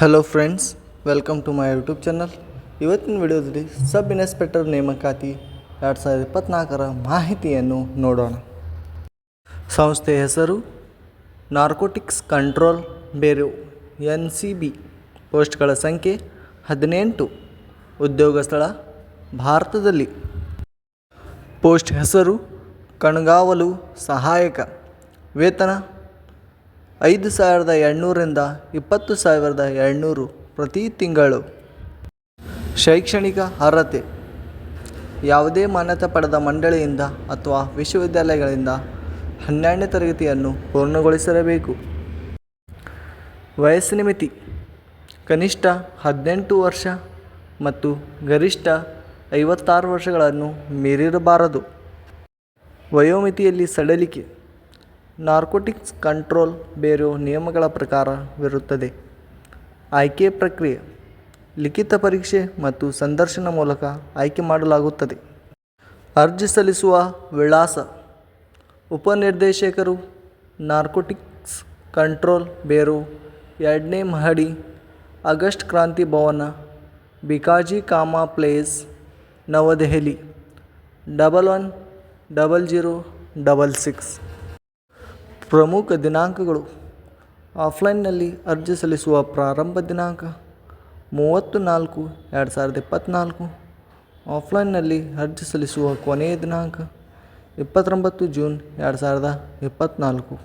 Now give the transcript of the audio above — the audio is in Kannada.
Hello friends, welcome to my YouTube channel. ಇವತ್ತಿನ ವಿಡಿಯೋದಲ್ಲಿ ಸಬ್ ಇನ್ಸ್ಪೆಕ್ಟರ್ ನೇಮಕಾತಿ 2024ರ ಮಾಹಿತಿಯನ್ನು ನೋಡೋಣ. ಸಂಸ್ಥೆ ಹೆಸರು ನಾರ್ಕೋಟಿಕ್ಸ್ ಕಂಟ್ರೋಲ್ ಬ್ಯೂರೋ NCB. ಪೋಸ್ಟ್ಗಳ ಸಂಖ್ಯೆ 18. ಉದ್ಯೋಗ ಸ್ಥಳ ಭಾರತದಲ್ಲಿ. ಪೋಸ್ಟ್ ಹೆಸರು ಕಣ್ಗಾವಲು ಸಹಾಯಕ. ವೇತನ 5,700 ರಿಂದ 20,200 ಪ್ರತಿ ತಿಂಗಳು. ಶೈಕ್ಷಣಿಕ ಅರ್ಹತೆ ಯಾವುದೇ ಮಾನ್ಯತೆ ಪಡೆದ ಮಂಡಳಿಯಿಂದ ಅಥವಾ ವಿಶ್ವವಿದ್ಯಾಲಯಗಳಿಂದ 12ನೇ ತರಗತಿಯನ್ನು ಪೂರ್ಣಗೊಳಿಸಿರಬೇಕು. ವಯಸ್ಸಿನ ಮಿತಿ ಕನಿಷ್ಠ 18 ವರ್ಷ ಮತ್ತು ಗರಿಷ್ಠ 56 ವರ್ಷಗಳನ್ನು ಮೀರಿರಬಾರದು. ವಯೋಮಿತಿಯಲ್ಲಿ ಸಡಿಲಿಕೆ ನಾರ್ಕೋಟಿಕ್ಸ್ ಕಂಟ್ರೋಲ್ ಬ್ಯೂರೋ ನಿಯಮಗಳ ಪ್ರಕಾರವಿರುತ್ತದೆ. ಆಯ್ಕೆ ಪ್ರಕ್ರಿಯೆ ಲಿಖಿತ ಪರೀಕ್ಷೆ ಮತ್ತು ಸಂದರ್ಶನ ಮೂಲಕ ಆಯ್ಕೆ ಮಾಡಲಾಗುತ್ತದೆ. ಅರ್ಜಿ ಸಲ್ಲಿಸುವ ವಿಳಾಸ ಉಪನಿರ್ದೇಶಕರು, ನಾರ್ಕೋಟಿಕ್ಸ್ ಕಂಟ್ರೋಲ್ ಬ್ಯೂರೋ, 2ನೇ ಮಹಡಿ, ಆಗಸ್ಟ್ ಕ್ರಾಂತಿ ಭವನ, ಭಿಕಾಜಿ ಕಾಮಾ ಪ್ಲೇಸ್, ನವದೆಹಲಿ 110066. ಪ್ರಮುಖ ದಿನಾಂಕಗಳು: ಆಫ್ಲೈನ್ನಲ್ಲಿ ಅರ್ಜಿ ಸಲ್ಲಿಸುವ ಪ್ರಾರಂಭ ದಿನಾಂಕ 30/4/2024. ಆಫ್ಲೈನ್ನಲ್ಲಿ ಅರ್ಜಿ ಸಲ್ಲಿಸುವ ಕೊನೆಯ ದಿನಾಂಕ 29 ಜೂನ್ 2024.